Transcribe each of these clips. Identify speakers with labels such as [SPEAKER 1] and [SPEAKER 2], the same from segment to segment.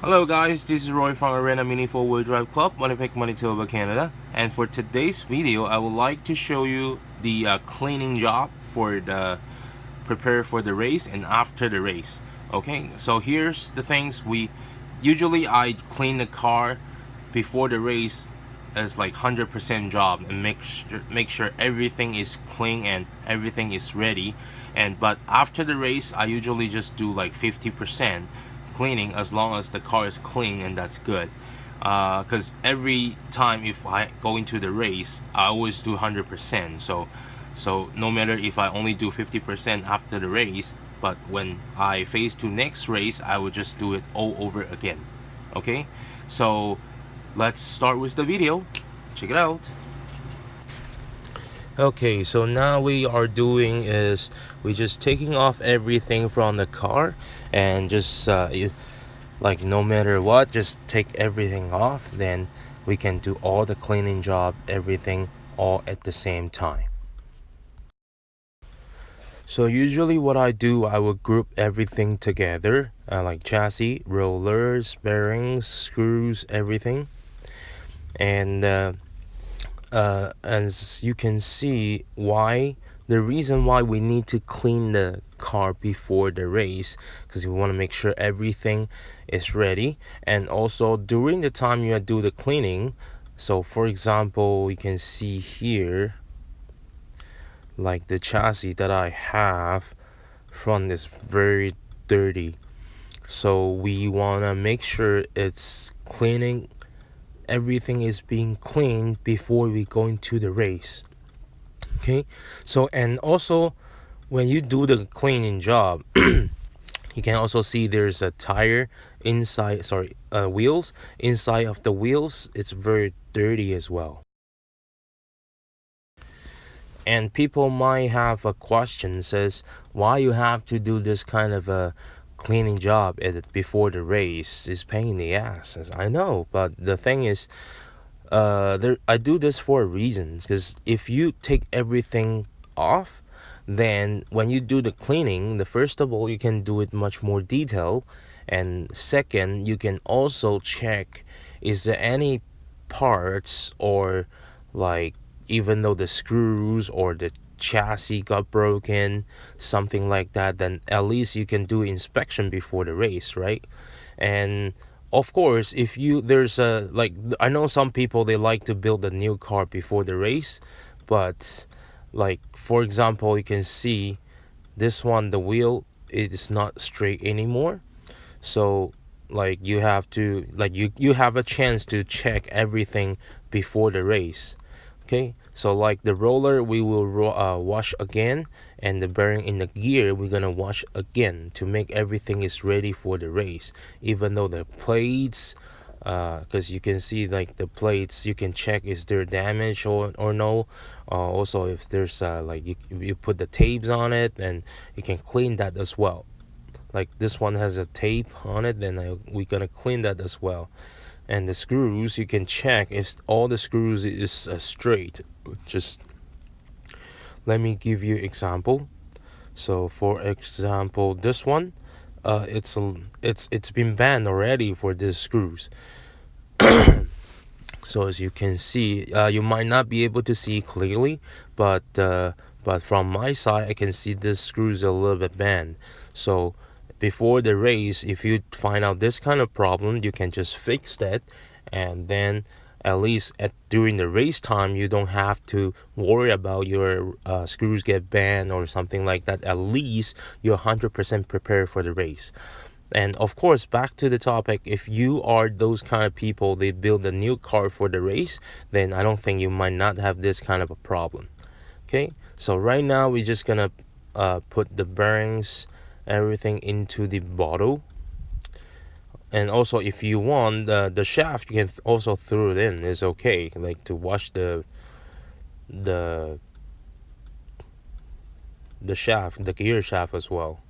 [SPEAKER 1] Hello guys, this is Roy from Arena Mini 4-Wheel Drive Club, Winnipeg, Manitoba, Canada. And for today's video, I would like to show you the cleaning job for the prepare for the race and after the race. Okay, so here's the things usually I clean the car before the race as like 100% job and make sure everything is clean and everything is ready. But after the race, I usually just do like 50% cleaning as long as the car is clean, and that's good. Because every time if I go into the race, I always do 100%. So no matter if I only do 50% after the race, but when I face to next race, I will just do it all over again. Okay, so let's start with the video. Check it out. Okay, so now we are doing is we just taking off everything from the car and just like no matter what, just take everything off, then we can do all the cleaning job, everything all at the same time. So usually what I do, I will group everything together, like chassis, rollers, bearings, screws, everything. And as you can see, the reason why we need to clean the car before the race, because we want to make sure everything is ready. And also during the time you do the cleaning, so for example, you can see here like the chassis that I have front is very dirty, so we want to make sure it's cleaning, everything is being cleaned before we go into the race. Okay, so and also when you do the cleaning job, you can also see there's a tire inside, wheels inside of the wheels, it's very dirty as well. And people might have a question, says why you have to do this kind of a cleaning job before the race. Is pain in the ass. I know, but the thing is, I do this for a reason, because if you take everything off, then when you do the cleaning, the first of all, you can do it much more detailed, and second, you can also check is there any parts, or like even though the screws or the chassis got broken, something like that, then at least you can do inspection before the race, right? And of course, if you there's a like I know some people, they like to build a new car before the race, but like for example, you can see this one, the wheel is not straight anymore. So like you have to you have a chance to check everything before the race. Okay, so like the roller we will wash again, and the bearing in the gear we're gonna wash again to make everything is ready for the race. Even though the plates, because you can see like the plates, you can check is there damage or no. Also if there's like you put the tapes on it, and you can clean that as well. Like this one has a tape on it, then we're gonna clean that as well. And the screws, you can check if all the screws is straight. Just let me give you example. So for example, this one, it's been banned already for these screws. So as you can see, you might not be able to see clearly, but from my side, I can see this screws a little bit bent. So before the race, if you find out this kind of problem, you can just fix that, and then at least during the race time, you don't have to worry about your screws get bent or something like that. At least you're 100% prepared for the race. And of course, back to the topic, if you are those kind of people, they build a new car for the race, then I don't think you might not have this kind of a problem. Okay, so right now we're just gonna put the bearings, everything into the bottle. And also if you want the shaft, you can also throw it in, it's okay, like to wash the shaft, the gear shaft as well.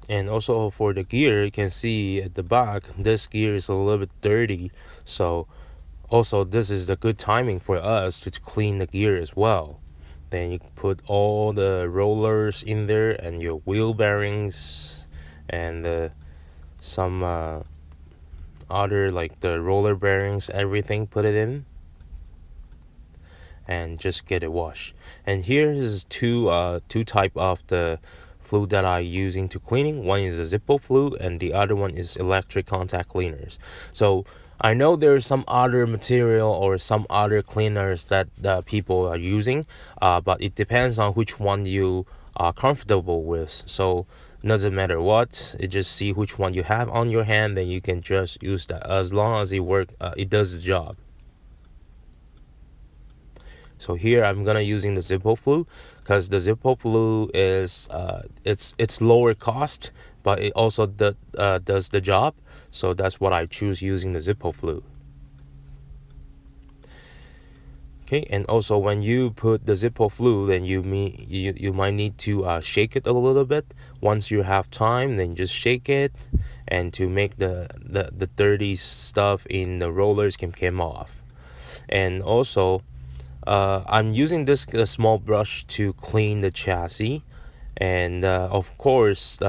[SPEAKER 1] And also for the gear, you can see at the back, this gear is a little bit dirty. So also this is the good timing for us to clean the gear as well. Then you put all the rollers in there and your wheel bearings and some other like the roller bearings, everything, put it in and just get it washed. And here is two type of the fluid that I use into cleaning. One is a Zippo fluid and the other one is electric contact cleaners. So I know there's some other material or some other cleaners that people are using, but it depends on which one you are comfortable with. So doesn't matter what, it just see which one you have on your hand, then you can just use that as long as it does the job. So here I'm gonna using the Zippo flu because the Zippo flu is it's lower cost, but it also does the job. So that's what I choose using the Zippo flu. Okay, and also when you put the Zippo flu, then you might need to shake it a little bit. Once you have time, then just shake it, and to make the dirty stuff in the rollers can come off. And also I'm using this small brush to clean the chassis, and of course,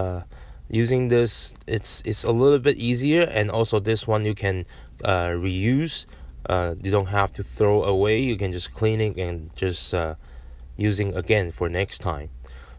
[SPEAKER 1] using this it's a little bit easier, and also this one you can reuse. You don't have to throw away. You can just clean it and just using again for next time.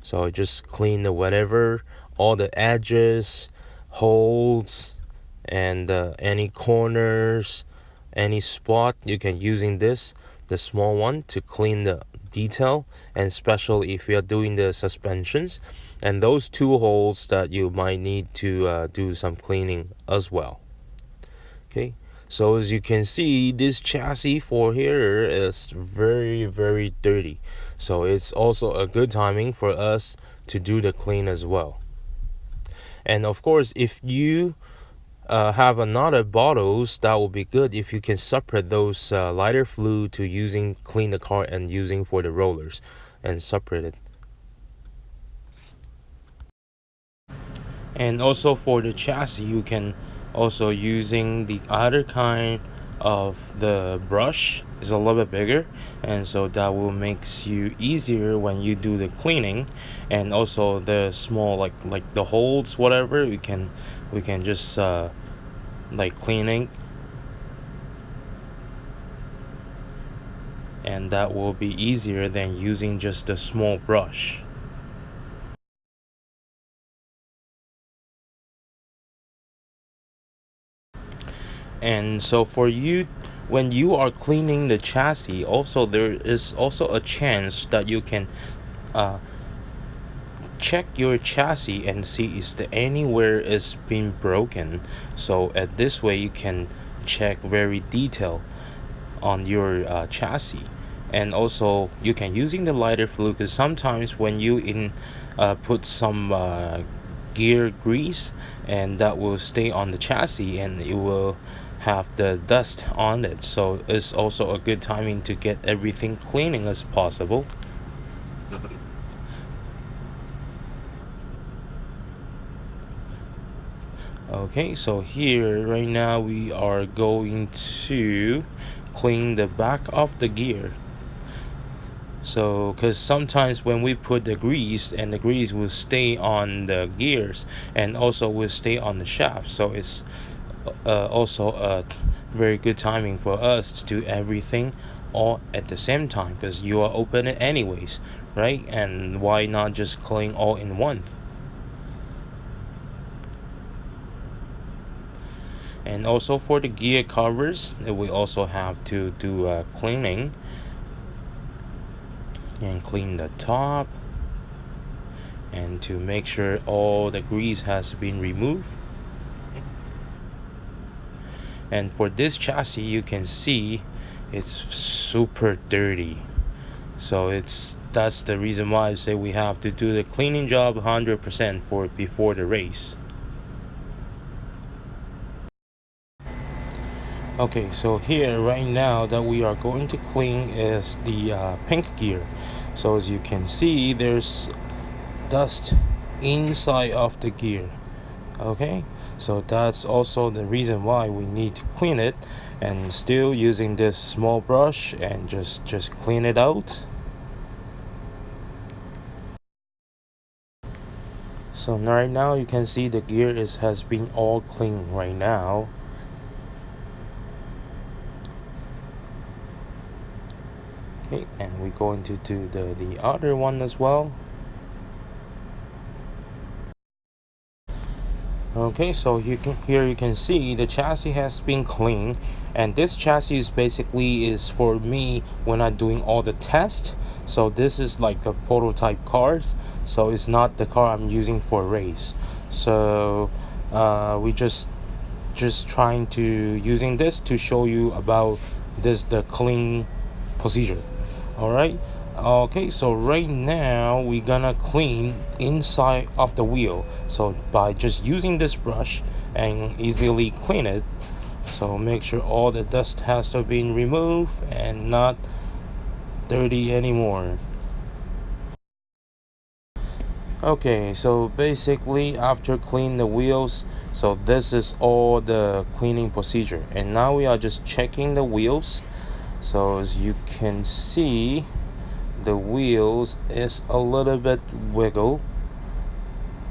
[SPEAKER 1] So just clean the whatever, all the edges, holes, and any corners, any spot. You can using this, the small one, to clean the detail, and especially if you're doing the suspensions, and those two holes that you might need to do some cleaning as well. Okay, so as you can see, this chassis for here is very dirty, so it's also a good timing for us to do the clean as well. And of course, if you have another bottles, that will be good if you can separate those lighter fluid to using clean the car and using for the rollers, and separate it. And also for the chassis, you can also using the other kind of the brush is a little bit bigger, and so that will makes you easier when you do the cleaning. And also the small like the holes, whatever, we can just like cleaning, and that will be easier than using just a small brush. And so for you, when you are cleaning the chassis, also there is also a chance that you can uh, check your chassis and see is there anywhere is being broken. So at this way you can check very detailed on your chassis. And also you can using the lighter fluid, because sometimes when you put some gear grease, and that will stay on the chassis and it will have the dust on it, so it's also a good timing to get everything cleaning as possible. Okay, so here right now we are going to clean the back of the gear. So because sometimes when we put the grease, and the grease will stay on the gears and also will stay on the shaft, so it's also a very good timing for us to do everything all at the same time, because you are open it anyways, right? And why not just clean all in one? And also for the gear covers, we also have to do cleaning and clean the top, and to make sure all the grease has been removed. And for this chassis, you can see it's super dirty, so that's the reason why I say we have to do the cleaning job 100% for before the race. Okay, so here right now that we are going to clean is the pink gear. So as you can see, there's dust inside of the gear. Okay, so that's also the reason why we need to clean it, and still using this small brush and just clean it out. So right now you can see the gear has been all clean right now. Okay, and we're going to do the other one as well. Okay, so here you can see the chassis has been cleaned, and this chassis is basically for me when I'm doing all the tests. So this is like a prototype cars, so it's not the car I'm using for race. So we just trying to using this to show you about the clean procedure. All right. Okay, so right now we're gonna clean inside of the wheel, so by just using this brush and easily clean it. So make sure all the dust has to be removed and not dirty anymore. Okay, so basically after clean the wheels, so this is all the cleaning procedure, and now we are just checking the wheels. So as you can see, the wheels is a little bit wiggle,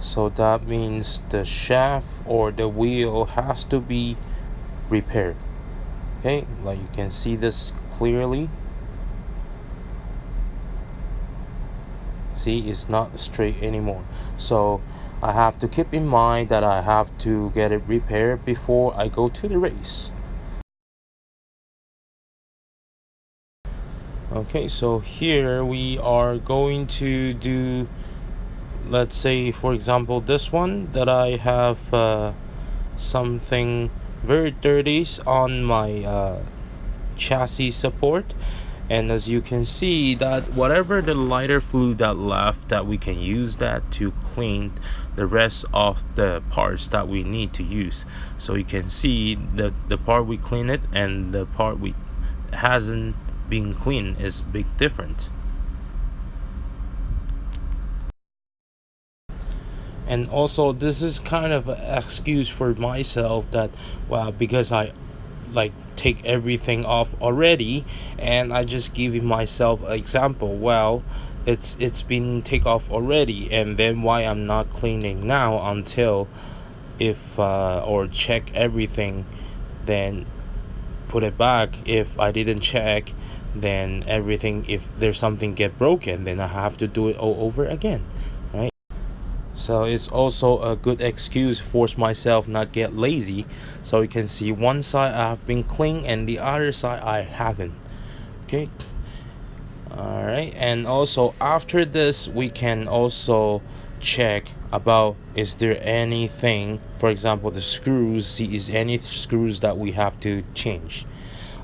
[SPEAKER 1] so that means the shaft or the wheel has to be repaired. Okay, like you can see this clearly. See, it's not straight anymore, so I have to keep in mind that I have to get it repaired before I go to the race. Okay, so here we are going to do, let's say for example this one that I have something very dirty on my chassis support, and as you can see that whatever the lighter fluid that left, that we can use that to clean the rest of the parts that we need to use. So you can see the part we clean it and the part we hasn't been cleaned is big different. And also this is kind of an excuse for myself that, well, because I like take everything off already, and I just giving myself an example, well, it's been take off already, and then why I'm not cleaning now until if or check everything, then put it back. If I didn't check, then everything, if there's something get broken, then I have to do it all over again, right? So it's also a good excuse to force myself not get lazy. So you can see one side I have been clean and the other side I haven't. Okay. Alright, and also after this we can also check about is there anything, for example the screws, see is any screws that we have to change.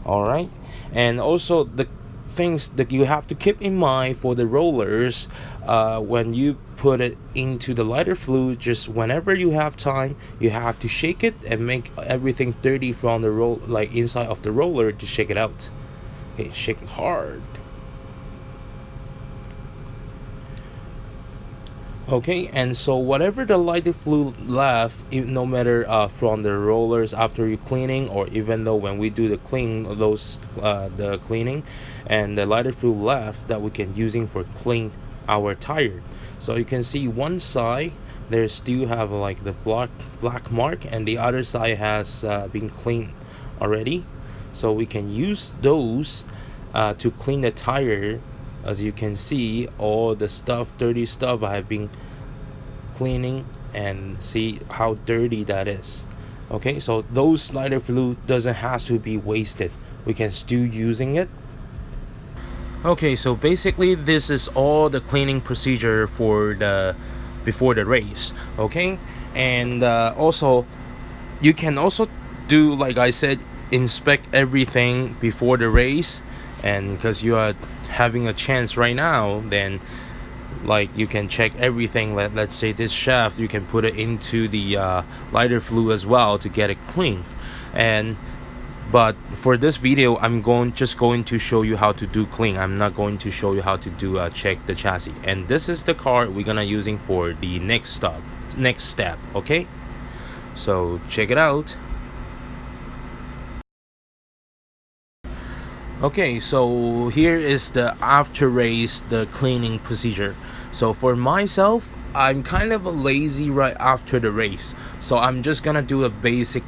[SPEAKER 1] Alright, and also the things that you have to keep in mind for the rollers, when you put it into the lighter fluid, just whenever you have time, you have to shake it and make everything dirty from the roll, like inside of the roller, to shake it out. Okay, shake it hard. Okay, and so whatever the lighter fluid left, no matter from the rollers after you cleaning, or even though when we do the the cleaning, and the lighter fluid left that we can using for clean our tire. So you can see one side there still have like the black mark, and the other side has been cleaned already. So we can use those to clean the tire. As you can see, all the dirty stuff I have been cleaning, and see how dirty that is. Okay, so those lighter fluid doesn't have to be wasted, we can still using it. Okay, so basically this is all the cleaning procedure for the before the race. Okay, and also you can also do, like I said, inspect everything before the race, and because you are having a chance right now, then like you can check everything. Let's say this shaft, you can put it into the lighter fluid as well to get it clean. And but for this video I'm just going to show you how to do clean. I'm not going to show you how to do check the chassis. And this is the car we're gonna using for the next step. Okay, so check it out. Okay, so here is the after race, the cleaning procedure. So for myself, I'm kind of a lazy right after the race, so I'm just gonna do a basic,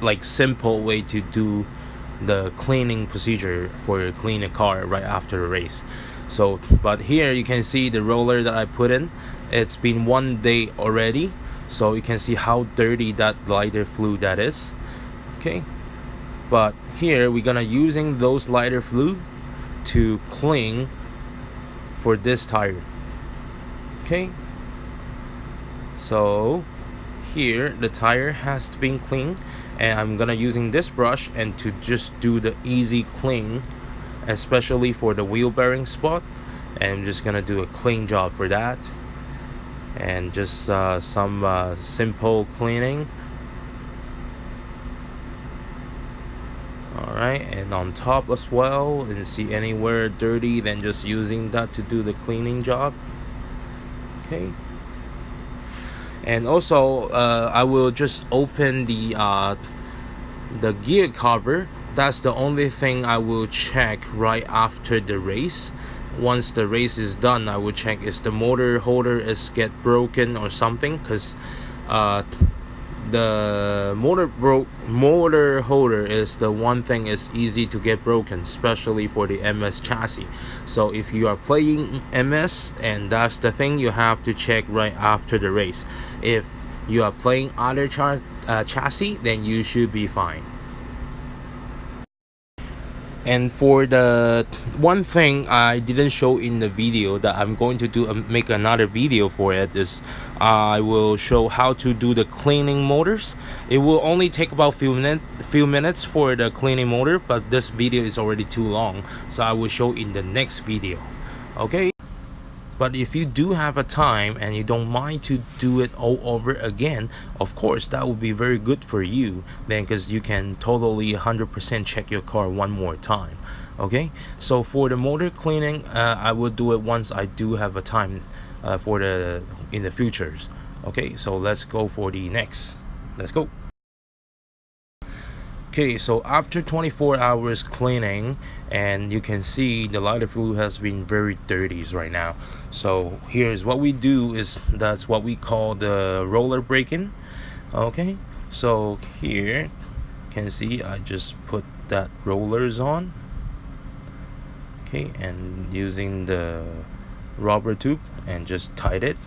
[SPEAKER 1] like simple way to do the cleaning procedure for clean a car right after the race. So but here you can see the roller that I put in. It's been 1 day already, so you can see how dirty that lighter fluid that is. Okay, but here we're gonna using those lighter fluid to clean for this tire. Okay, so here the tire has been cleaned, and I'm gonna using this brush and to just do the easy clean, especially for the wheel bearing spot. And I'm just gonna do a clean job for that, and just some simple cleaning. Alright, and on top as well, and see anywhere dirty, then just using that to do the cleaning job. Okay, and also I will just open the gear cover. That's the only thing I will check right after the race. Once the race is done, I will check is the motor holder is get broken or something, because the motor holder is the one thing is easy to get broken, especially for the MS chassis. So if you are playing MS, and that's the thing you have to check right after the race. If you are playing other chassis, then you should be fine. And for the one thing I didn't show in the video that I'm going to do, make another video for it, is I will show how to do the cleaning motors. It will only take about few minutes for the cleaning motor, but this video is already too long, so I will show in the next video. Okay, but if you do have a time and you don't mind to do it all over again, of course that would be very good for you then, because you can totally 100% check your car one more time. Okay, so for the motor cleaning, I will do it once I do have a time for the in the futures. Okay, so let's go for the next. Let's go. Okay, so after 24 hours cleaning, and you can see the lighter fluid has been very dirty right now. So here's what we do, is that's what we call the roller break-in. Okay, so here you can see I just put that rollers on. Okay, and using the rubber tube and just tied it.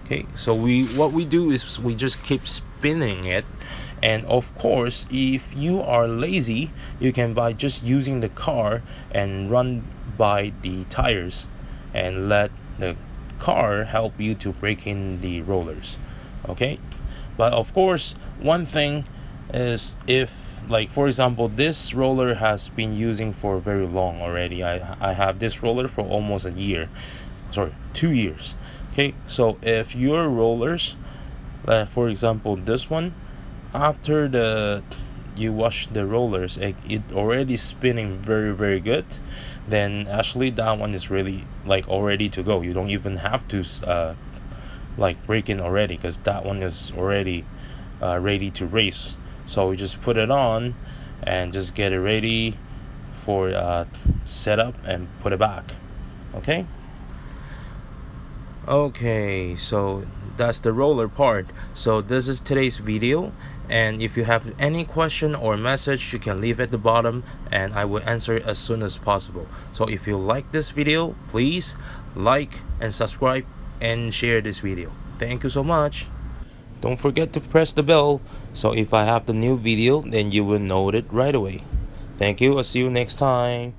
[SPEAKER 1] Okay, so what we do is we just keep spinning it. And of course, if you are lazy, you can by just using the car and run by the tires and let the car help you to break in the rollers. Okay, but of course, one thing is, if like for example this roller has been using for very long already, I have this roller for almost a year, sorry, 2 years. Okay, so if your rollers, for example this one, after you wash the rollers, it already spinning very good, then actually that one is really like all ready to go. You don't even have to like break in already, because that one is already ready to race. So we just put it on and just get it ready for setup and put it back. Okay, so that's the roller part. So this is today's video, and if you have any question or message, you can leave at the bottom and I will answer it as soon as possible. So if you like this video, please like and subscribe and share this video. Thank you so much. Don't forget to press the bell, so if I have the new video, then you will know it right away. Thank you. I'll see you next time.